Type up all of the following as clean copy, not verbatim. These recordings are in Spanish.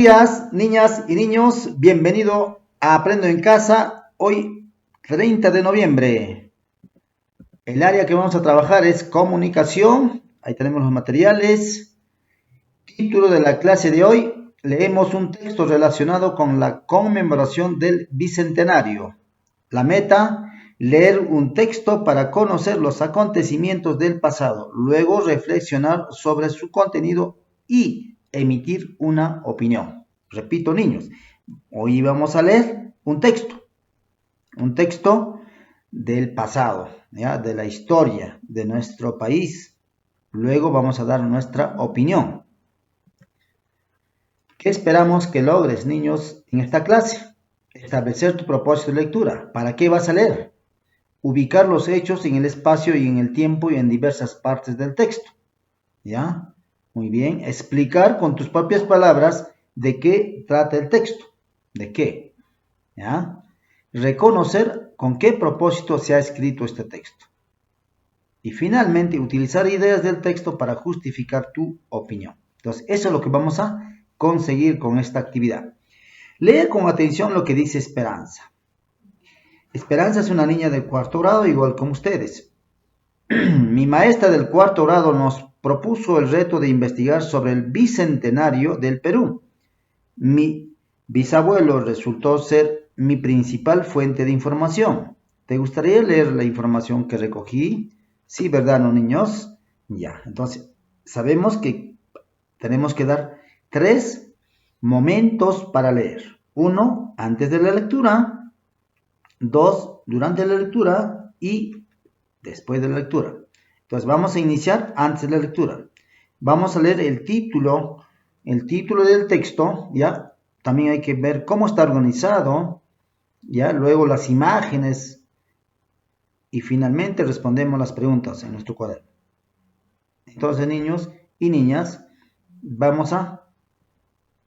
Días, niñas y niños, bienvenido a Aprendo en Casa. Hoy, 30 de noviembre. El área que vamos a trabajar es comunicación. Ahí tenemos los materiales. Título de la clase de hoy. Leemos un texto relacionado con la conmemoración del Bicentenario. La meta, leer un texto para conocer los acontecimientos del pasado, luego reflexionar sobre su contenido y emitir una opinión. Repito, niños, hoy vamos a leer un texto del pasado, ¿ya? De la historia de nuestro país. Luego vamos a dar nuestra opinión. ¿Qué esperamos que logres, niños, en esta clase? Establecer tu propósito de lectura. ¿Para qué vas a leer? Ubicar los hechos en el espacio y en el tiempo y en diversas partes del texto. ¿Ya? Muy bien. Explicar con tus propias palabras de qué trata el texto. ¿De qué? ¿Ya? Reconocer con qué propósito se ha escrito este texto. Y finalmente, utilizar ideas del texto para justificar tu opinión. Entonces, eso es lo que vamos a conseguir con esta actividad. Lee con atención lo que dice Esperanza. Esperanza es una niña del cuarto grado, igual como ustedes. Mi maestra del cuarto grado nos propuso el reto de investigar sobre el bicentenario del Perú. Mi bisabuelo resultó ser mi principal fuente de información. ¿Te gustaría leer la información que recogí? Sí, ¿verdad, no, niños? Ya, entonces, sabemos que tenemos que dar 3 momentos para leer. 1, antes de la lectura. 2, durante la lectura. Y después de la lectura. Entonces, vamos a iniciar antes de la lectura. Vamos a leer el título del texto, ¿ya? También hay que ver cómo está organizado, ¿ya? Luego las imágenes. Y finalmente respondemos las preguntas en nuestro cuaderno. Entonces, niños y niñas, vamos a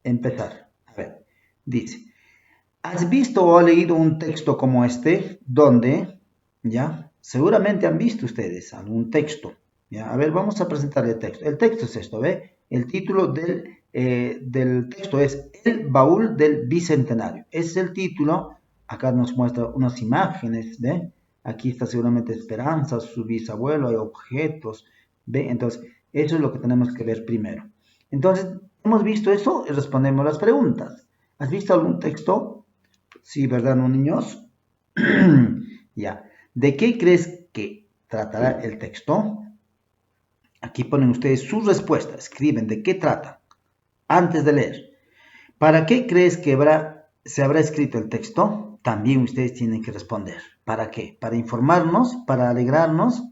empezar. A ver, dice, ¿has visto o leído un texto como este? ¿Dónde? ¿Ya? Seguramente han visto ustedes algún texto. ¿Ya? A ver, vamos a presentar el texto. El texto es esto, ¿ve? El título del texto es El baúl del Bicentenario. Ese es el título. Acá nos muestra unas imágenes, ¿ve? Aquí está seguramente Esperanza, su bisabuelo, hay objetos, ¿ve? Entonces, eso es lo que tenemos que ver primero. Entonces, ¿hemos visto eso? Y respondemos las preguntas. ¿Has visto algún texto? Sí, ¿verdad, no, niños? Ya. ¿De qué crees que tratará el texto? Aquí ponen ustedes su respuesta. Escriben de qué trata antes de leer. ¿Para qué crees que se habrá escrito el texto? También ustedes tienen que responder. ¿Para qué? ¿Para informarnos? ¿Para alegrarnos?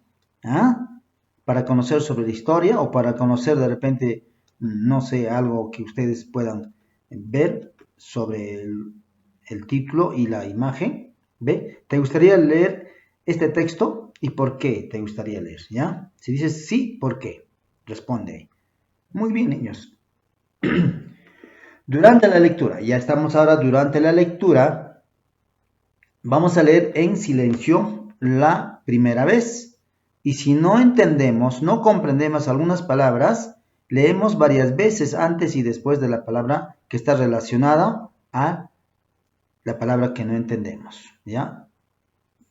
¿Ah? ¿Para conocer sobre la historia? ¿O para conocer de repente, no sé, algo que ustedes puedan ver sobre el título y la imagen? ¿Ve? ¿Te gustaría leer este texto? ¿Y por qué te gustaría leer? ¿Ya? Si dices sí, ¿por qué? Responde. Muy bien, niños. Durante la lectura, ya estamos ahora durante la lectura, vamos a leer en silencio la primera vez. Y si no entendemos, no comprendemos algunas palabras, leemos varias veces antes y después de la palabra que está relacionada a la palabra que no entendemos. ¿Ya?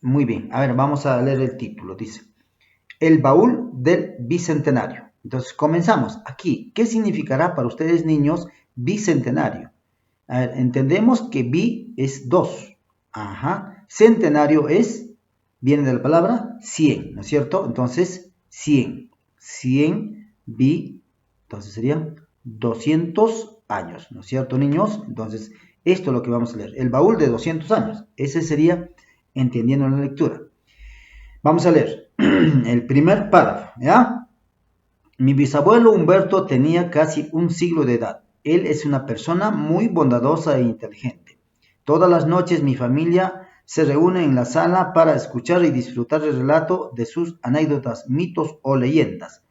Muy bien. A ver, vamos a leer el título. Dice, El baúl del Bicentenario. Entonces, comenzamos. Aquí, ¿qué significará para ustedes, niños, bicentenario? A ver, entendemos que bi es 2. Ajá. Centenario viene de la palabra 100, ¿no es cierto? Entonces, 100. 100 bi, entonces serían 200 años, ¿no es cierto, niños? Entonces, esto es lo que vamos a leer. El baúl de 200 años. Ese sería entendiendo la lectura. Vamos a leer el primer párrafo, ¿ya? Mi bisabuelo Humberto tenía casi un siglo de edad. Él es una persona muy bondadosa e inteligente. Todas las noches mi familia se reúne en la sala para escuchar y disfrutar el relato de sus anécdotas, mitos o leyendas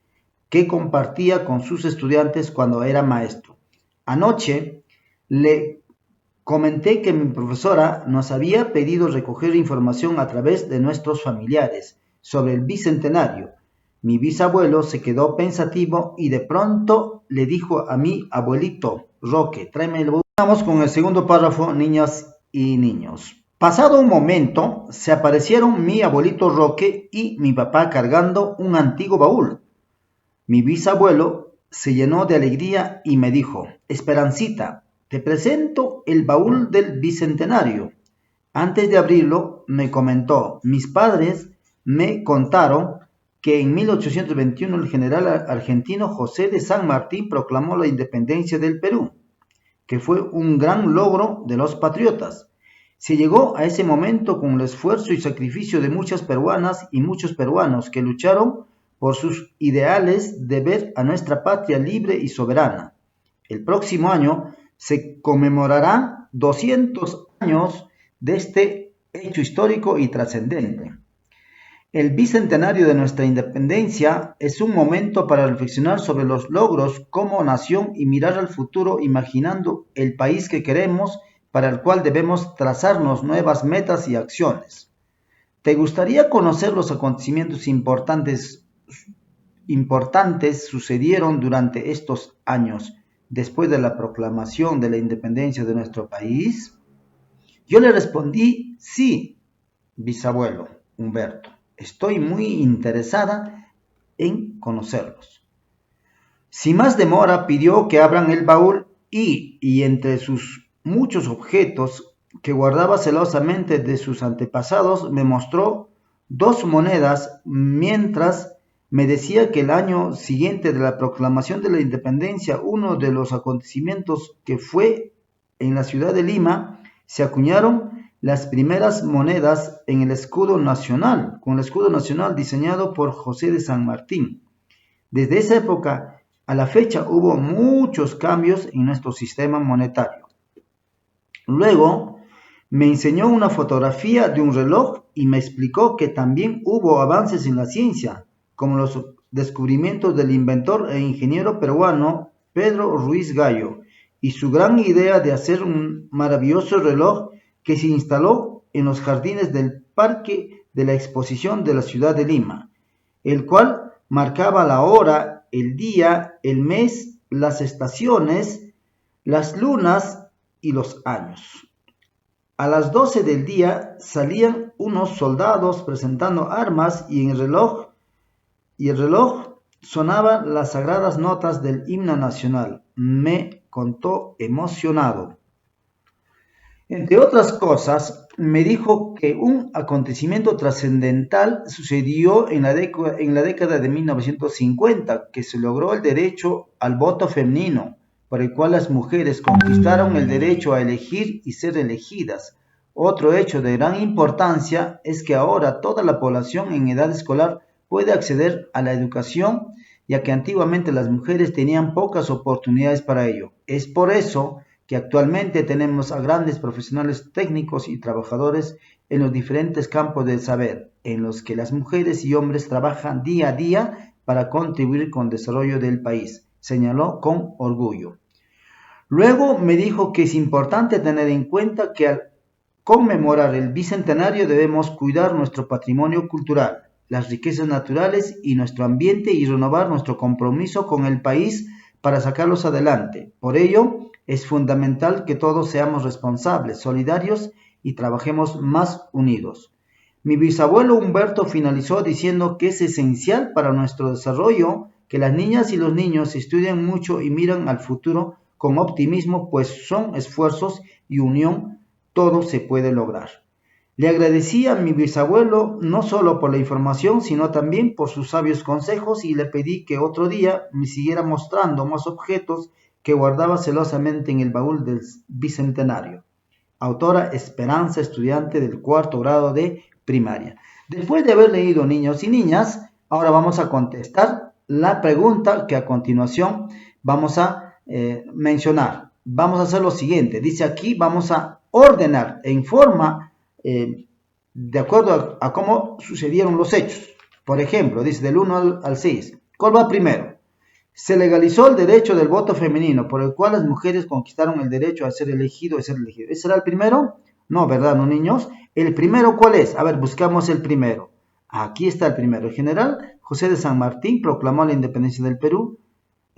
que compartía con sus estudiantes cuando era maestro. Anoche le comenté que mi profesora nos había pedido recoger información a través de nuestros familiares sobre el bicentenario. Mi bisabuelo se quedó pensativo y de pronto le dijo a mi abuelito, Roque, tráeme el baúl. Vamos con el segundo párrafo, niñas y niños. Pasado un momento, se aparecieron mi abuelito Roque y mi papá cargando un antiguo baúl. Mi bisabuelo se llenó de alegría y me dijo: Esperancita, te presento el baúl del bicentenario. Antes de abrirlo, me comentó: mis padres me contaron que en 1821 el general argentino José de San Martín proclamó la independencia del Perú, que fue un gran logro de los patriotas. Se llegó a ese momento con el esfuerzo y sacrificio de muchas peruanas y muchos peruanos que lucharon por sus ideales de ver a nuestra patria libre y soberana. El próximo año se conmemorarán 200 años de este hecho histórico y trascendente. El bicentenario de nuestra independencia es un momento para reflexionar sobre los logros como nación y mirar al futuro imaginando el país que queremos, para el cual debemos trazarnos nuevas metas y acciones. ¿Te gustaría conocer los acontecimientos importantes sucedieron durante estos años después de la proclamación de la independencia de nuestro país? Yo le respondí: sí, bisabuelo Humberto. Estoy muy interesada en conocerlos. Sin más demora, pidió que abran el baúl y entre sus muchos objetos que guardaba celosamente de sus antepasados, me mostró 2 monedas mientras me decía que el año siguiente de la proclamación de la independencia, uno de los acontecimientos que fue en la ciudad de Lima, se acuñaron las primeras monedas en el escudo nacional, con el escudo nacional diseñado por José de San Martín. Desde esa época a la fecha hubo muchos cambios en nuestro sistema monetario. Luego me enseñó una fotografía de un reloj y me explicó que también hubo avances en la ciencia, como los descubrimientos del inventor e ingeniero peruano Pedro Ruiz Gallo y su gran idea de hacer un maravilloso reloj que se instaló en los jardines del Parque de la Exposición de la ciudad de Lima, el cual marcaba la hora, el día, el mes, las estaciones, las lunas y los años. A las 12 del día salían unos soldados presentando armas y el reloj sonaba las sagradas notas del himno nacional. Me contó emocionado. Entre otras cosas, me dijo que un acontecimiento trascendental sucedió en la década de 1950, que se logró el derecho al voto femenino, por el cual las mujeres conquistaron el derecho a elegir y ser elegidas. Otro hecho de gran importancia es que ahora toda la población en edad escolar puede acceder a la educación, ya que antiguamente las mujeres tenían pocas oportunidades para ello. Es por eso que actualmente tenemos a grandes profesionales técnicos y trabajadores en los diferentes campos del saber, en los que las mujeres y hombres trabajan día a día para contribuir con el desarrollo del país, señaló con orgullo. Luego me dijo que es importante tener en cuenta que al conmemorar el bicentenario debemos cuidar nuestro patrimonio cultural, las riquezas naturales y nuestro ambiente y renovar nuestro compromiso con el país para sacarlos adelante. Por ello, es fundamental que todos seamos responsables, solidarios y trabajemos más unidos. Mi bisabuelo Humberto finalizó diciendo que es esencial para nuestro desarrollo que las niñas y los niños estudien mucho y miran al futuro con optimismo, pues son esfuerzos y unión, todo se puede lograr. Le agradecí a mi bisabuelo no solo por la información, sino también por sus sabios consejos y le pedí que otro día me siguiera mostrando más objetos que guardaba celosamente en el baúl del bicentenario. Autora Esperanza, estudiante del 4º grado de primaria. Después de haber leído, niños y niñas, ahora vamos a contestar la pregunta que a continuación vamos a mencionar. Vamos a hacer lo siguiente. Dice aquí, vamos a ordenar en forma de acuerdo a cómo sucedieron los hechos. Por ejemplo, dice del 1 al 6. ¿Cuál va primero? Se legalizó el derecho del voto femenino, por el cual las mujeres conquistaron el derecho a ser elegido y ser elegido. ¿Ese será el primero? No, ¿verdad, no, niños? ¿El primero cuál es? A ver, buscamos el primero. Aquí está el primero. El general José de San Martín proclamó la independencia del Perú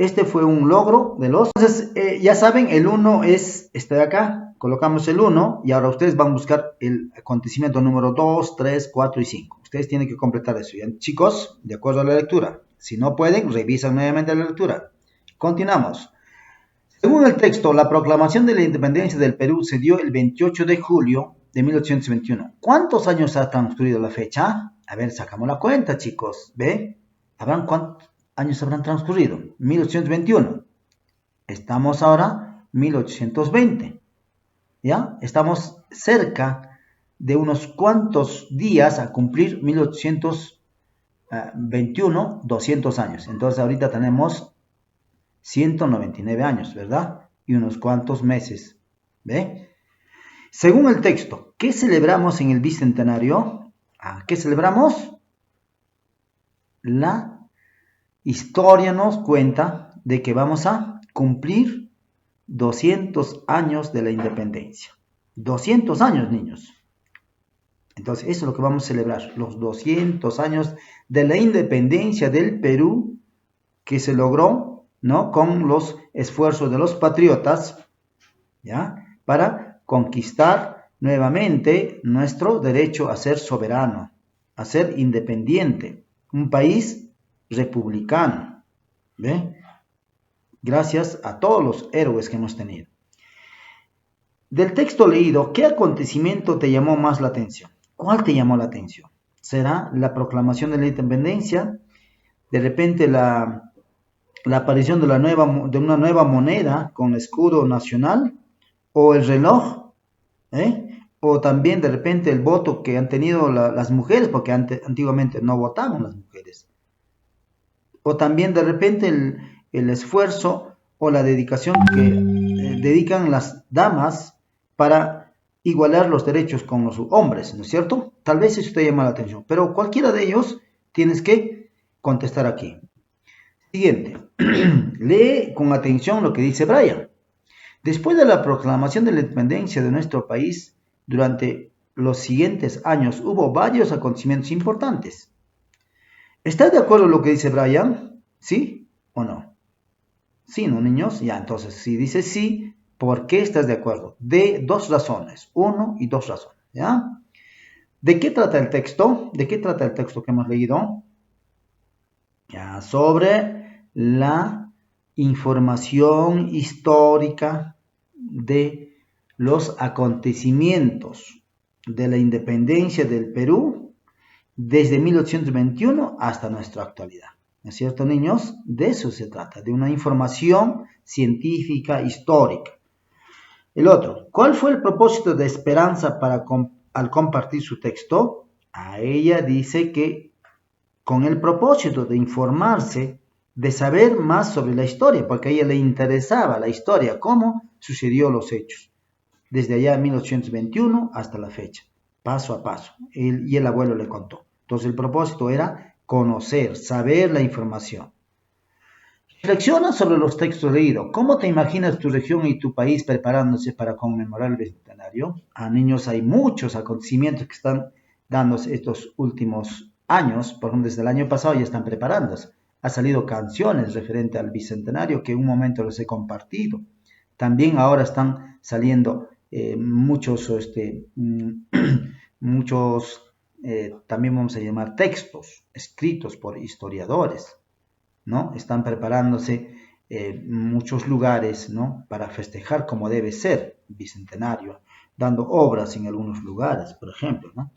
Este fue un logro de los... Entonces, ya saben, el 1 es este de acá. Colocamos el 1 y ahora ustedes van a buscar el acontecimiento número 2, 3, 4 y 5. Ustedes tienen que completar eso. ¿Ya? Chicos, de acuerdo a la lectura. Si no pueden, revisan nuevamente la lectura. Continuamos. Según el texto, la proclamación de la independencia del Perú se dio el 28 de julio de 1821. ¿Cuántos años ha transcurrido la fecha? A ver, sacamos la cuenta, chicos. ¿Ve? ¿Cuántos años habrán transcurrido? 1821. Estamos ahora 1820. ¿Ya? Estamos cerca de unos cuantos días a cumplir 1821, 200 años. Entonces ahorita tenemos 199 años, ¿verdad? Y unos cuantos meses. ¿Ve? Según el texto, ¿qué celebramos en el bicentenario? ¿Qué celebramos? La historia nos cuenta de que vamos a cumplir 200 años de la independencia. 200 años, niños. Entonces, eso es lo que vamos a celebrar, los 200 años de la independencia del Perú, que se logró, ¿no?, con los esfuerzos de los patriotas, ¿ya?, para conquistar nuevamente nuestro derecho a ser soberano, a ser independiente, un país republicano, ¿ve? Gracias a todos los héroes que hemos tenido. Del texto leído, ¿qué acontecimiento te llamó más la atención? ¿Cuál te llamó la atención? ¿Será la proclamación de la independencia? ¿De repente la aparición de una nueva moneda con escudo nacional? ¿O el reloj? O también de repente el voto que han tenido las mujeres, porque antiguamente no votaban las mujeres. O también de repente el esfuerzo o la dedicación que dedican las damas para igualar los derechos con los hombres, ¿no es cierto? Tal vez eso te llama la atención, pero cualquiera de ellos tienes que contestar aquí. Siguiente, lee con atención lo que dice Brian. Después de la proclamación de la independencia de nuestro país, durante los siguientes años hubo varios acontecimientos importantes. ¿Estás de acuerdo con lo que dice Brian? ¿Sí o no? Sí, ¿no, niños? Ya, entonces, si dice sí, ¿por qué estás de acuerdo? De dos razones, 1 y 2 razones, ¿ya? ¿De qué trata el texto? ¿De qué trata el texto que hemos leído? Ya, sobre la información histórica de los acontecimientos de la independencia del Perú desde 1821 hasta nuestra actualidad. ¿No es cierto, niños? De eso se trata, de una información científica histórica. El otro, ¿cuál fue el propósito de Esperanza al compartir su texto? A ella dice que con el propósito de informarse, de saber más sobre la historia, porque a ella le interesaba la historia, cómo sucedió los hechos, desde allá en 1821 hasta la fecha, paso a paso, y el abuelo le contó. Entonces el propósito era conocer, saber la información. Reflexiona sobre los textos leídos. ¿Cómo te imaginas tu región y tu país preparándose para conmemorar el bicentenario? Niños, hay muchos acontecimientos que están dándose estos últimos años. Por ejemplo, desde el año pasado ya están preparándose. Ha salido canciones referente al bicentenario que en un momento les he compartido. También ahora están saliendo muchos, también vamos a llamar textos escritos por historiadores, ¿no? Están preparándose muchos lugares, ¿no?, para festejar como debe ser el bicentenario, dando obras en algunos lugares, por ejemplo, ¿no?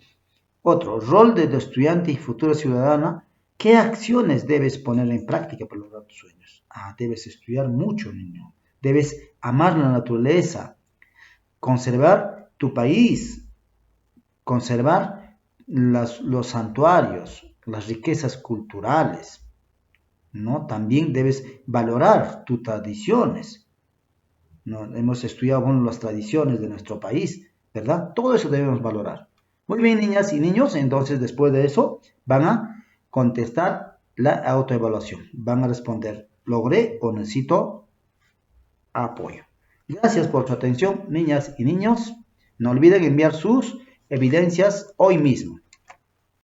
Otro, rol de estudiante y futura ciudadana. ¿Qué acciones debes poner en práctica para lograr tus sueños? Debes estudiar mucho, niño. Debes amar la naturaleza, conservar tu país, conservar los santuarios, las riquezas culturales, ¿no? También debes valorar tus tradiciones, ¿no? Hemos estudiado, bueno, las tradiciones de nuestro país, ¿verdad? Todo eso debemos valorar. Muy bien, niñas y niños, entonces después de eso van a contestar la autoevaluación. Van a responder, ¿logré o necesito apoyo? Gracias por su atención, niñas y niños. No olviden enviar sus evidencias hoy mismo.